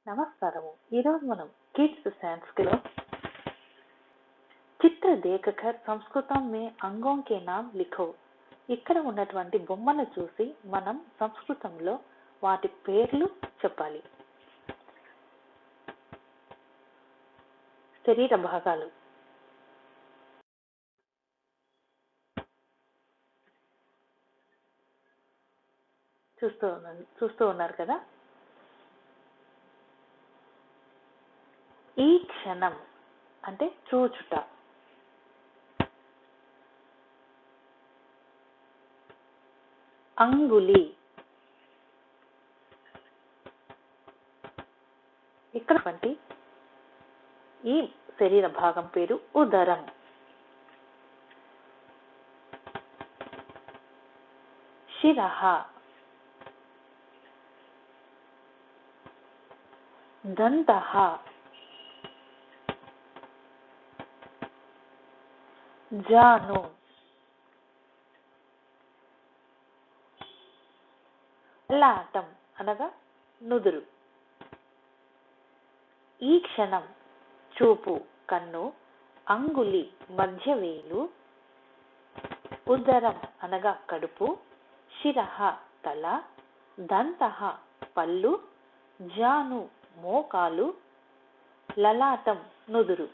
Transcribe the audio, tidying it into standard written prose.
నమస్కారము. ఈరోజు మనం కిడ్స్ संस्कृत చిత్ర దేఖకర్ సంస్కృతం మే అంగోं के नाम लिखो. ఇక్కడ ఉన్నటువంటి బొమ్మను చూసి మనం సంస్కృతంలో వాటి పేర్లు చెప్పాలి. శరీర భాగాలు చూస్తూ ఉన్నారు కదా. ఈ క్షణం అంటే చూచుట. అంగుళి ఇక్కడ వంటి ఈ శరీర భాగం పేరు ఉదరం. శిరః, దంతః, జాను, లలాటం అనగా నుదురు. ఈ క్షణం చూపు కన్ను, అంగుళి మధ్యవేలు, ఉదరం అనగా కడుపు, శిరః తల, దంతః పళ్ళు, జాను మోకాలు, లలాటం నుదురు.